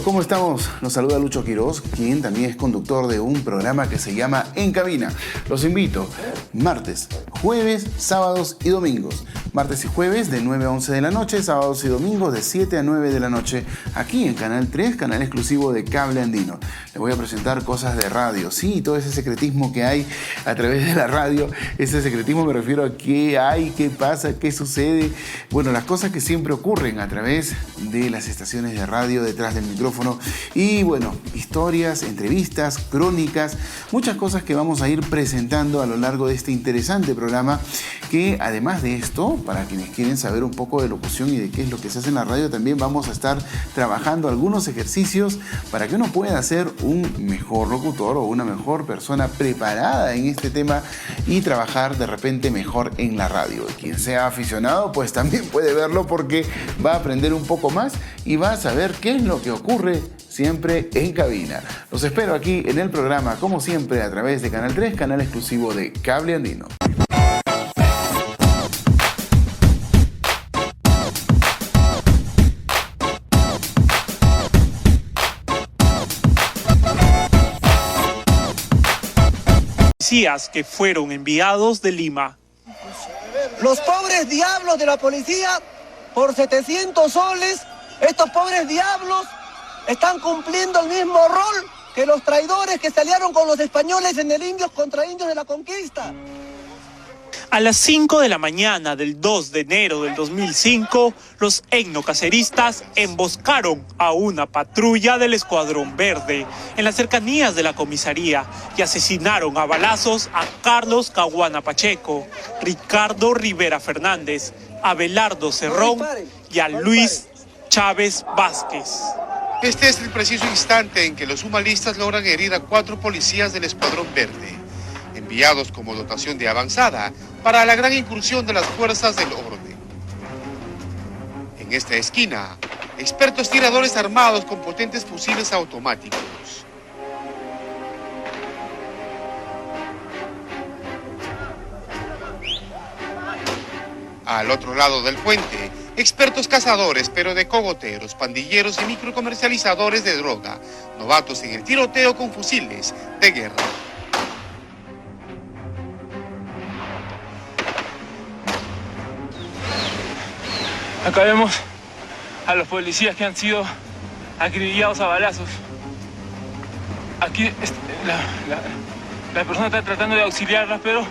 ¿cómo estamos? Nos saluda Lucho Quiroz, quien también es conductor de un programa que se llama En Cabina. Los invito martes, jueves, sábados y domingos. Martes y jueves de 9 a 11 de la noche, sábados y domingos de 7 a 9 de la noche, aquí en Canal 3, canal exclusivo de Cable Andino. Les voy a presentar cosas de radio, sí, todo ese secretismo que hay a través de la radio. Ese secretismo me refiero a qué hay, qué pasa, qué sucede. Bueno, las cosas que siempre ocurren a través de las estaciones de radio, detrás del micrófono. Y bueno, historias, entrevistas, crónicas, muchas cosas que vamos a ir presentando a lo largo de este interesante programa, que además de esto, para quienes quieren saber un poco de locución y de qué es lo que se hace en la radio, también vamos a estar trabajando algunos ejercicios para que uno pueda ser un mejor locutor o una mejor persona preparada en este tema y trabajar de repente mejor en la radio. Quien sea aficionado, pues también puede verlo, porque va a aprender un poco más y va a saber qué es lo que ocurre siempre en cabina. Los espero aquí en el programa, como siempre, a través de Canal 3, canal exclusivo de Cable Andino. Policías que fueron enviados de Lima. Los pobres diablos de la policía, por 700 soles, estos pobres diablos están cumpliendo el mismo rol que los traidores que se aliaron con los españoles en el Indios contra Indios de la Conquista. A las 5 de la mañana del 2 de enero del 2005, los etnocaceristas emboscaron a una patrulla del Escuadrón Verde en las cercanías de la comisaría y asesinaron a balazos a Carlos Caguana Pacheco, Ricardo Rivera Fernández, Abelardo Cerrón y a Luis Chávez Vázquez. Este es el preciso instante en que los humanistas logran herir a 4 policías del Escuadrón Verde, enviados como dotación de avanzada para la gran incursión de las fuerzas del orden. En esta esquina, expertos tiradores armados con potentes fusiles automáticos. Al otro lado del puente, expertos cazadores, pero de cogoteros, pandilleros y microcomercializadores de droga, novatos en el tiroteo con fusiles de guerra. Acá vemos a los policías que han sido acribillados a balazos. Aquí la persona está tratando de auxiliarlas, pero...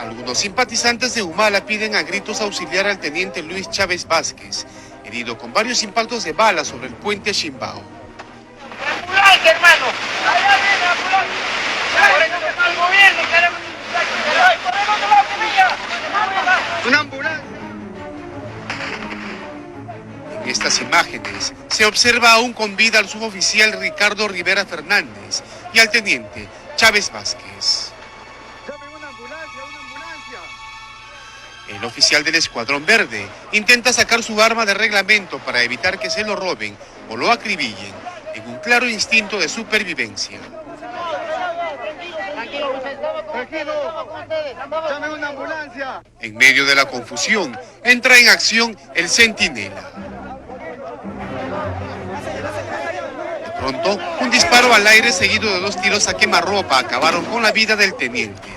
Algunos simpatizantes de Humala piden a gritos auxiliar al teniente Luis Chávez Vázquez, herido con varios impactos de bala sobre el puente Chimbao. ¡Ambulancia, hermano! ¡Allá viene la ambulancia! ¡Al gobierno, queremos! ¡Una ambulancia! En estas imágenes se observa aún con vida al suboficial Ricardo Rivera Fernández y al teniente Chávez Vázquez. El oficial del Escuadrón Verde intenta sacar su arma de reglamento para evitar que se lo roben o lo acribillen, en un claro instinto de supervivencia. ¡Llame una ambulancia! En medio de la confusión, entra en acción el centinela. De pronto, un disparo al aire seguido de 2 tiros a quemarropa acabaron con la vida del teniente.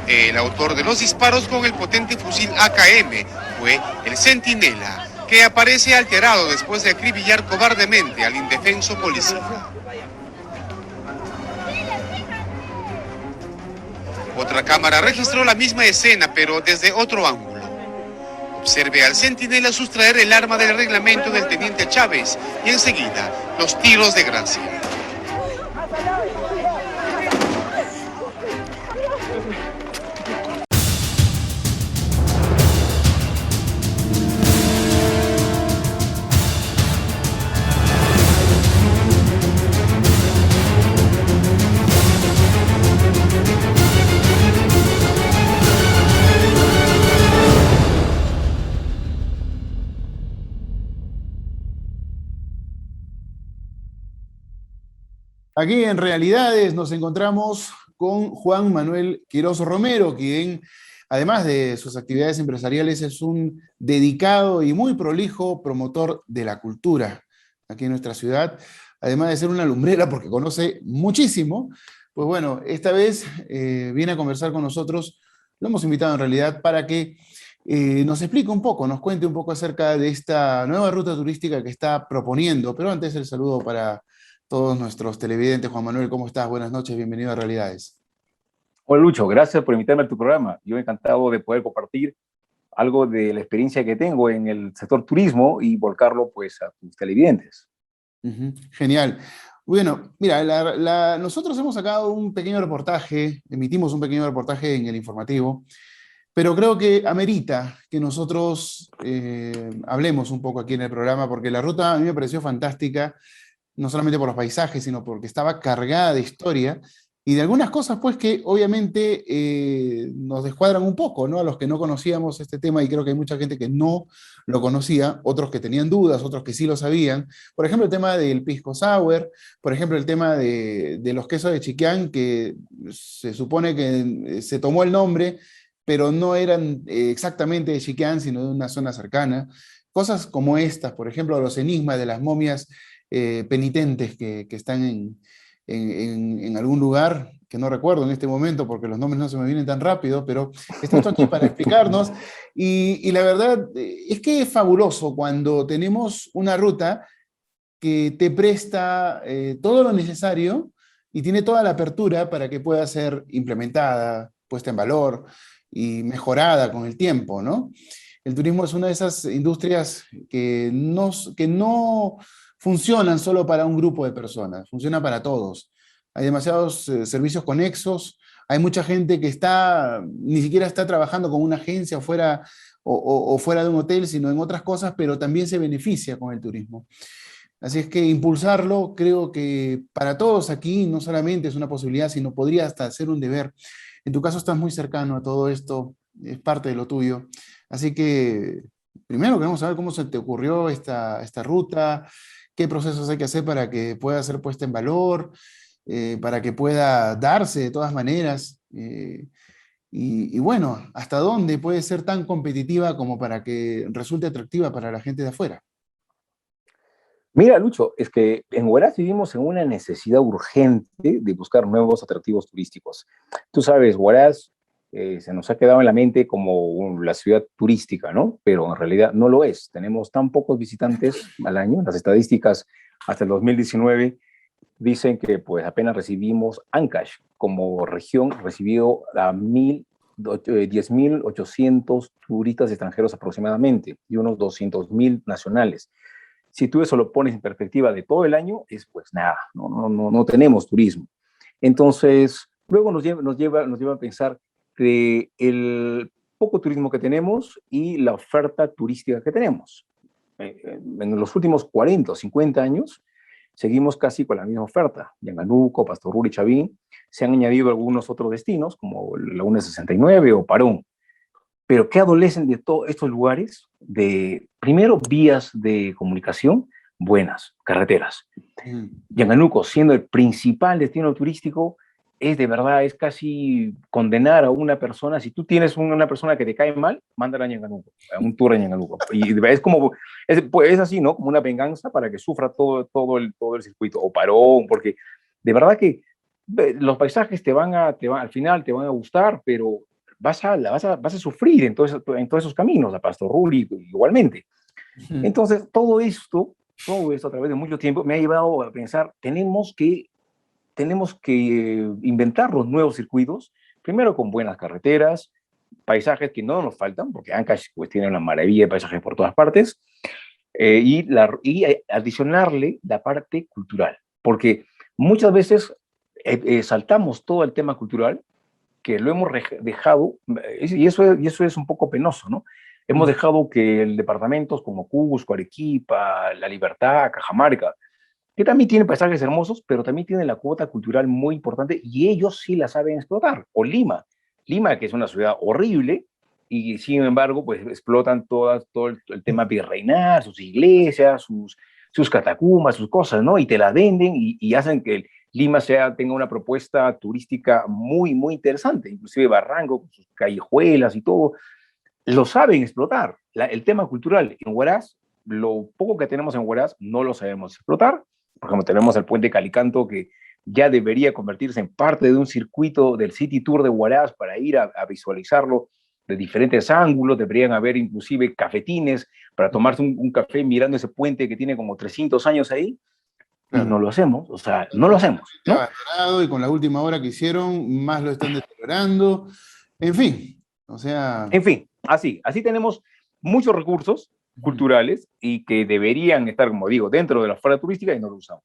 El autor de los disparos con el potente fusil AKM fue el centinela, que aparece alterado después de acribillar cobardemente al indefenso policía. Otra cámara registró la misma escena, pero desde otro ángulo. Observe al centinela sustraer el arma del reglamento del teniente Chávez y enseguida los tiros de gracia. Aquí en Realidades nos encontramos con Juan Manuel Quiroz Romero, quien, además de sus actividades empresariales, es un dedicado y muy prolijo promotor de la cultura aquí en nuestra ciudad, además de ser una lumbrera porque conoce muchísimo. Pues bueno, esta vez viene a conversar con nosotros, lo hemos invitado en realidad para que nos explique un poco, nos cuente un poco acerca de esta nueva ruta turística que está proponiendo. Pero antes el saludo para todos nuestros televidentes. Juan Manuel, ¿cómo estás? Buenas noches, bienvenido a Realidades. Hola Lucho, gracias por invitarme a tu programa. Yo encantado de poder compartir algo de la experiencia que tengo en el sector turismo y volcarlo pues a tus televidentes. Genial. Bueno, mira, nosotros hemos sacado un pequeño reportaje, emitimos un pequeño reportaje en el informativo, pero creo que amerita que nosotros hablemos un poco aquí en el programa, porque la ruta a mí me pareció fantástica, no solamente por los paisajes, sino porque estaba cargada de historia y de algunas cosas pues que obviamente nos descuadran un poco, ¿no? A los que no conocíamos este tema, y creo que hay mucha gente que no lo conocía, otros que tenían dudas, otros que sí lo sabían. Por ejemplo, el tema del pisco sour, por ejemplo, el tema de los quesos de Chiquián, que se supone que se tomó el nombre, pero no eran exactamente de Chiquián, sino de una zona cercana. Cosas como estas, por ejemplo, los enigmas de las momias penitentes que están en algún lugar, que no recuerdo en este momento porque los nombres no se me vienen tan rápido, pero está esto aquí para explicarnos. Y la verdad es que es fabuloso cuando tenemos una ruta que te presta todo lo necesario y tiene toda la apertura para que pueda ser implementada, puesta en valor y mejorada con el tiempo, ¿no? El turismo es una de esas industrias que no funcionan solo para un grupo de personas, funciona para todos. Hay demasiados servicios conexos, hay mucha gente que ni siquiera está trabajando con una agencia fuera, o fuera de un hotel, sino en otras cosas, pero también se beneficia con el turismo. Así es que impulsarlo, creo que para todos aquí no solamente es una posibilidad, sino podría hasta ser un deber. En tu caso estás muy cercano a todo esto, es parte de lo tuyo. Así que primero queremos saber cómo se te ocurrió esta ruta, qué procesos hay que hacer para que pueda ser puesta en valor, para que pueda darse de todas maneras. Y bueno, ¿hasta dónde puede ser tan competitiva como para que resulte atractiva para la gente de afuera? Mira, Lucho, es que en Huaraz vivimos en una necesidad urgente de buscar nuevos atractivos turísticos. Tú sabes, Huaraz se nos ha quedado en la mente como la ciudad turística, ¿no? Pero en realidad no lo es. Tenemos tan pocos visitantes al año. Las estadísticas hasta el 2019 dicen que pues apenas recibimos, Ancash como región recibió a 10.800 turistas extranjeros aproximadamente y unos 200.000 nacionales. Si tú eso lo pones en perspectiva de todo el año, es pues nada, no tenemos turismo. Entonces, luego nos lleva a pensar de el poco turismo que tenemos y la oferta turística que tenemos. En los últimos 40 o 50 años, seguimos casi con la misma oferta. Yanganuco, Pastorul y Chavín, se han añadido algunos otros destinos, como Laguna 69 o Parón. Pero ¿qué adolecen de todos estos lugares? De, primero, vías de comunicación buenas, carreteras. Yanganuco, siendo el principal destino turístico, es de verdad, es casi condenar a una persona. Si tú tienes una persona que te cae mal, mándala a Yanganuco, a un tour en Yanganuco. Y es como, es así, ¿no? Como una venganza para que sufra todo el circuito. O Parón, porque de verdad que los paisajes al final te van a gustar, pero vas a sufrir en todos esos caminos, a Pastorul igualmente. Entonces, todo esto a través de mucho tiempo me ha llevado a pensar, tenemos que inventar los nuevos circuitos, primero con buenas carreteras, paisajes que no nos faltan, porque Ancash pues, tiene una maravilla de paisajes por todas partes, y adicionarle la parte cultural, porque muchas veces saltamos todo el tema cultural, que lo hemos dejado, y eso es un poco penoso, ¿no? Hemos dejado que departamentos como Cusco, Arequipa, La Libertad, Cajamarca, que también tienen paisajes hermosos, pero también tienen la cuota cultural muy importante y ellos sí la saben explotar. O Lima, que es una ciudad horrible y sin embargo pues explotan todo el tema virreinal, sus iglesias, sus catacumbas, sus cosas, ¿no? Y te la venden y hacen que Lima tenga una propuesta turística muy, muy interesante, inclusive Barranco, con sus callejuelas y todo, lo saben explotar. El tema cultural en Huaraz, lo poco que tenemos en Huaraz no lo sabemos explotar. Por ejemplo, tenemos el puente Calicanto, que ya debería convertirse en parte de un circuito del City Tour de Huaraz para ir a visualizarlo de diferentes ángulos. Deberían haber inclusive cafetines para tomarse un café mirando ese puente que tiene como 300 años ahí. Claro. Y no lo hacemos, o sea, no lo hacemos, ¿no? Abandonado, y con la última hora que hicieron, más lo están deteriorando. En fin, o sea... En fin, así tenemos muchos recursos culturales y que deberían estar, como digo, dentro de la oferta turística y no lo usamos.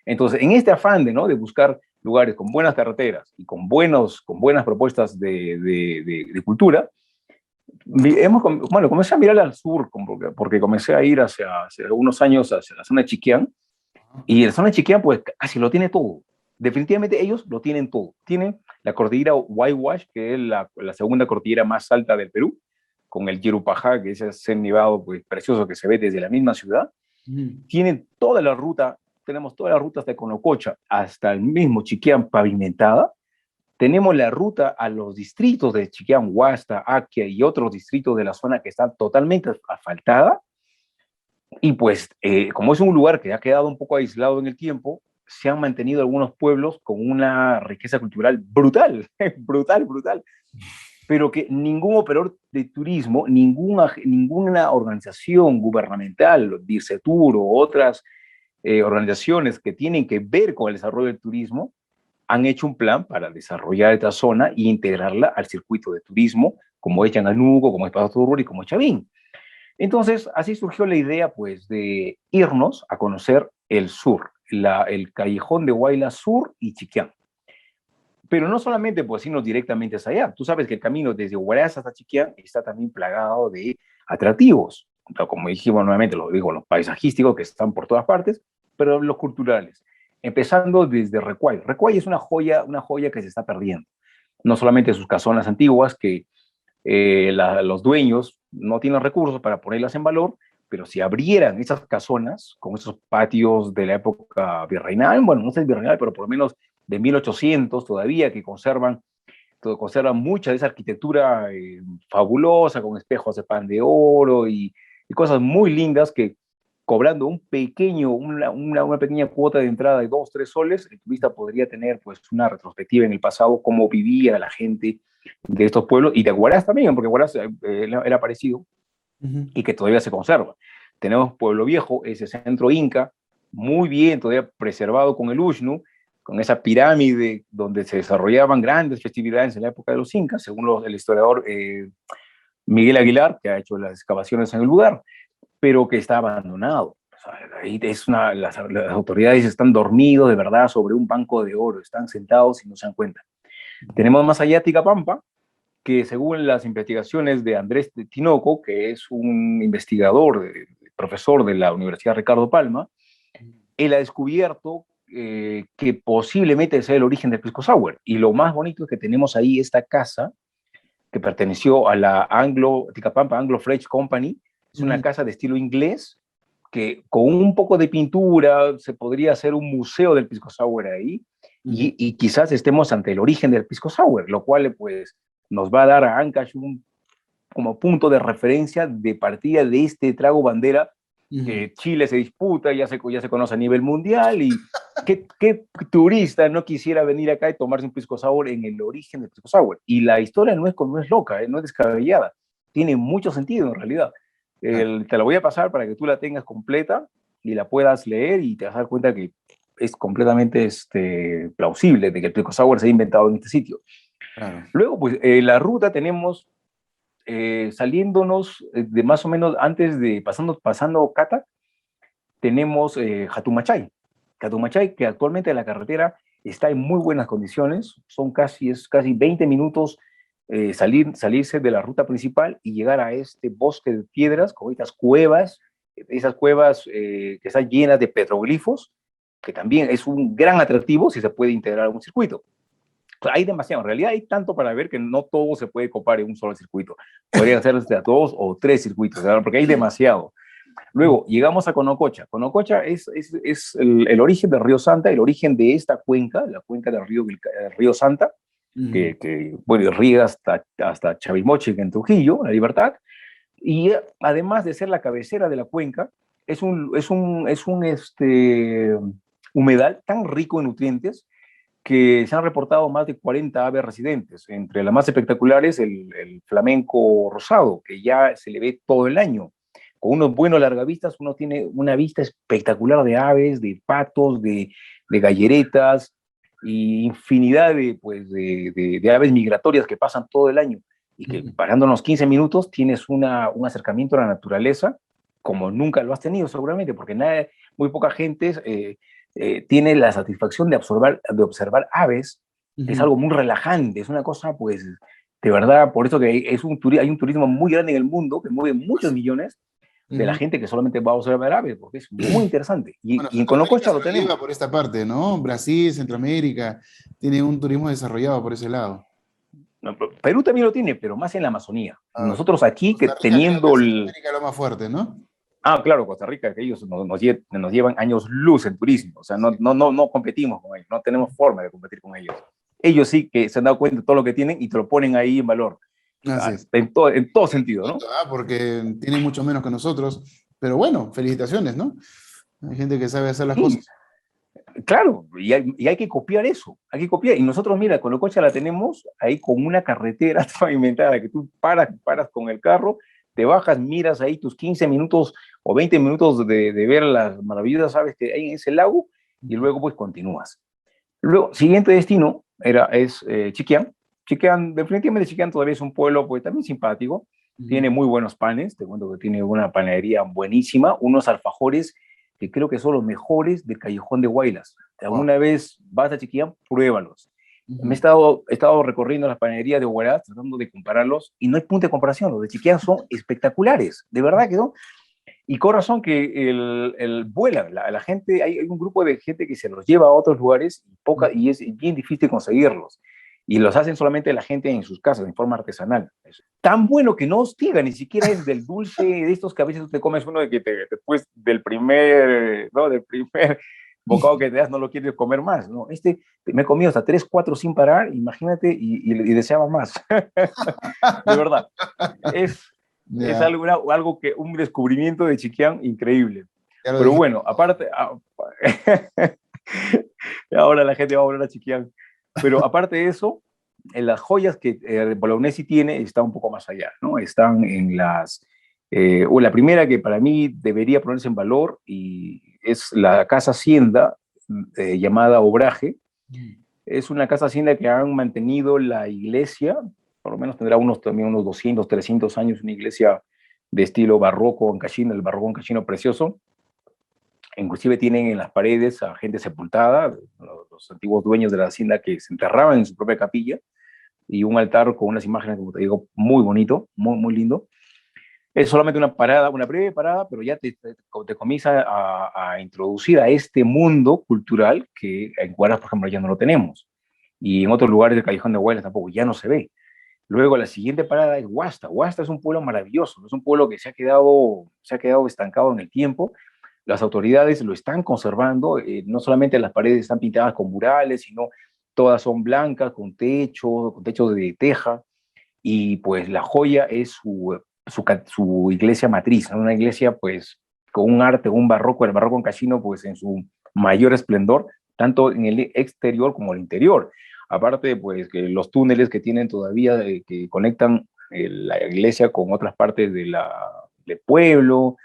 Entonces, en este afán de buscar lugares con buenas carreteras y con buenas propuestas de cultura, comencé a mirar al sur, porque comencé a ir hace unos años hacia la zona de Chiquián, y la zona de Chiquián pues casi lo tiene todo. Definitivamente ellos lo tienen todo. Tienen la cordillera Huayhuash, que es la segunda cordillera más alta del Perú, con el Yerupajá, que es ese nevado pues, precioso que se ve desde la misma ciudad. Tienen toda la ruta, tenemos toda la ruta hasta Conococha, hasta el mismo Chiquián pavimentada. Tenemos la ruta a los distritos de Chiquián, Huasta, Akia y otros distritos de la zona que están totalmente asfaltada. Y pues, como es un lugar que ha quedado un poco aislado en el tiempo, se han mantenido algunos pueblos con una riqueza cultural brutal, brutal, pero que ningún operador de turismo, ninguna organización gubernamental, DIRCETUR o otras organizaciones que tienen que ver con el desarrollo del turismo, han hecho un plan para desarrollar esta zona e integrarla al circuito de turismo, como es Yanganuco, como es Paso Turro y como es Chavín. Entonces, así surgió la idea, pues, de irnos a conocer el sur, el callejón de Huayla Sur y Chiquián. Pero no solamente, pues, irnos directamente hacia allá. Tú sabes que el camino desde Huaraz hasta Chiquián está también plagado de atractivos. Como dijimos nuevamente, los paisajísticos que están por todas partes, pero los culturales. Empezando desde Recuay. Recuay es una joya que se está perdiendo. No solamente sus casonas antiguas, que los dueños no tienen recursos para ponerlas en valor, pero si abrieran esas casonas con esos patios de la época virreinal, bueno, no sé si virreinal, pero por lo menos de 1800 todavía, que conservan mucha de esa arquitectura fabulosa, con espejos de pan de oro y cosas muy lindas que, cobrando una pequeña cuota de entrada de 2, 3 soles, el turista podría tener pues una retrospectiva en el pasado, cómo vivía la gente de estos pueblos, y de Huaraz también, porque Huaraz era parecido, y que todavía se conserva. Tenemos Pueblo Viejo, ese centro inca, muy bien, todavía preservado con el Uxnu, con esa pirámide donde se desarrollaban grandes festividades en la época de los incas, según el historiador Miguel Aguilar, que ha hecho las excavaciones en el lugar, pero que está abandonado. O sea, ahí las autoridades están dormidos de verdad sobre un banco de oro, están sentados y no se dan cuenta. Tenemos más allá Ticapampa, que según las investigaciones de Andrés Tinoco, que es un investigador, profesor de la Universidad Ricardo Palma, él ha descubierto que posiblemente sea el origen del pisco sour. Y lo más bonito es que tenemos ahí esta casa que perteneció a la Ticapampa Anglo-French Company. Es una casa de estilo inglés que con un poco de pintura se podría hacer un museo del pisco sour ahí, y quizás estemos ante el origen del pisco sour, lo cual pues nos va a dar a Ancash como punto de referencia de partida de este trago bandera que Chile se disputa, ya se conoce a nivel mundial, y ¿qué turista no quisiera venir acá y tomarse un pisco sour en el origen del pisco sour? Y la historia no es loca, no es descabellada, tiene mucho sentido en realidad. Te la voy a pasar para que tú la tengas completa y la puedas leer, y te vas a dar cuenta que es completamente plausible de que el pisco sour se ha inventado en este sitio. Claro. Luego, pues, la ruta tenemos, saliéndonos de más o menos antes de pasando Cata, tenemos Jatumachay. Jatumachay, que actualmente la carretera está en muy buenas condiciones, es casi 20 minutos salirse de la ruta principal y llegar a este bosque de piedras con estas cuevas, que están llenas de petroglifos, que también es un gran atractivo si se puede integrar a un circuito. Hay demasiado, en realidad hay tanto para ver que no todo se puede copar en un solo circuito. Podrían hacerse a 2 o 3 circuitos, ¿verdad? Porque hay demasiado. Luego llegamos a Conococha. Conococha es el origen del río Santa, el origen de esta cuenca, la cuenca del río Santa, que bueno, riega hasta Chavimoche, en Trujillo, La Libertad, y además de ser la cabecera de la cuenca, es un humedal tan rico en nutrientes que se han reportado más de 40 aves residentes. Entre las más espectaculares, el flamenco rosado, que ya se le ve todo el año. Con unos buenos largavistas, uno tiene una vista espectacular de aves, de patos, de galleretas, y infinidad de aves migratorias que pasan todo el año. Y que parando unos 15 minutos tienes un acercamiento a la naturaleza como nunca lo has tenido seguramente, porque muy poca gente tiene la satisfacción de observar aves. Es algo muy relajante, es una cosa, pues, de verdad, por eso que hay un turismo muy grande en el mundo, que mueve muchos millones de la gente que solamente va a observar aves, porque es muy interesante. Y en Conococha lo tenemos. Por esta parte, ¿no? Brasil, Centroamérica, tiene un turismo desarrollado por ese lado. No, Perú también lo tiene, pero más en la Amazonía. Nosotros aquí, que teniendo América lo más fuerte, ¿no? Claro, Costa Rica, que ellos nos llevan años luz en turismo, o sea, no competimos con ellos, no tenemos forma de competir con ellos. Ellos sí que se han dado cuenta de todo lo que tienen y te lo ponen ahí en valor. En todo sentido, ¿no? Porque tienen mucho menos que nosotros, pero bueno, felicitaciones, ¿no? Hay gente que sabe hacer las cosas. Claro, y hay que copiar eso, hay que copiar. Y nosotros, mira, Conococha la tenemos ahí con una carretera pavimentada, que tú paras con el carro, te bajas, miras ahí tus 15 minutos o 20 minutos de ver las maravillosas aves que hay en ese lago, y luego pues continúas. Luego, siguiente destino es Chiquián. Definitivamente Chiquián todavía es un pueblo pues también simpático, tiene muy buenos panes, te cuento que tiene una panadería buenísima, unos alfajores que creo que son los mejores del Callejón de Huaylas. Si alguna vez vas a Chiquián, pruébalos. Me he estado recorriendo las panaderías de Huaraz, tratando de compararlos, y no hay punto de comparación. Los de Chiquián son espectaculares, de verdad que son. Y con razón que vuelan. La gente, hay un grupo de gente que se los lleva a otros lugares y es bien difícil conseguirlos. Y los hacen solamente la gente en sus casas, en forma artesanal. Es tan bueno que no hostiga, ni siquiera es del dulce de estos que a veces te comes uno de que después del primer bocado que te das no lo quieres comer más, ¿no? Me he comido hasta 3, 4 sin parar, imagínate, y deseaba más. De verdad. Es algo que un descubrimiento de Chiquián increíble. Pero bueno, aparte, ahora la gente va a volver a Chiquián. Pero aparte de eso, en las joyas que Bolognesi tiene está un poco más allá, ¿no? Están en la primera que para mí debería ponerse en valor y es la casa hacienda llamada Obraje. Es una casa hacienda que han mantenido la iglesia, por lo menos tendrá también unos 200, 300 años, una iglesia de estilo barroco ancashino, el barroco ancashino precioso. Inclusive tienen en las paredes a gente sepultada, los antiguos dueños de la hacienda que se enterraban en su propia capilla, y un altar con unas imágenes, como te digo, muy bonito, muy, muy lindo. Es solamente una breve parada, pero ya te comienza a introducir a este mundo cultural que en Huaraz, por ejemplo, ya no lo tenemos. Y en otros lugares del Callejón de Huaylas tampoco, ya no se ve. Luego la siguiente parada es Huasta. Huasta es un pueblo maravilloso, es un pueblo que se ha quedado estancado en el tiempo. Las autoridades lo están conservando, no solamente las paredes están pintadas con murales, sino todas son blancas, con techo de teja, y pues la joya es su iglesia matriz, ¿no? Una iglesia pues con un arte, el barroco ancashino pues en su mayor esplendor, tanto en el exterior como el interior. Aparte pues que los túneles que tienen todavía, que conectan la iglesia con otras partes del pueblo.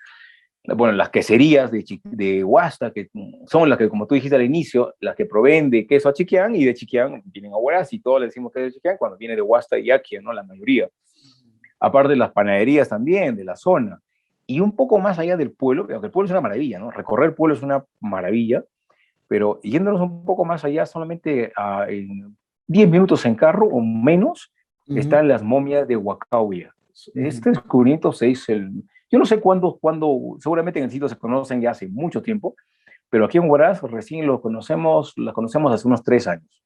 Bueno, las queserías de Huasta, que son las que, como tú dijiste al inicio, las que proveen de queso a Chiquián, y de Chiquián vienen a Huaraz, y todos le decimos que es de Chiquián cuando viene de Huasta y Aquia, ¿no? La mayoría. Aparte de las panaderías también, de la zona. Y un poco más allá del pueblo, porque el pueblo es una maravilla, ¿no? Recorrer el pueblo es una maravilla, pero yéndonos un poco más allá, solamente en 10 minutos en carro o menos, están las momias de Huacauya. Este descubrimiento se hizo yo no sé cuándo, seguramente en el sitio se conocen ya hace mucho tiempo, pero aquí en Huaraz recién las conocemos hace unos 3 años.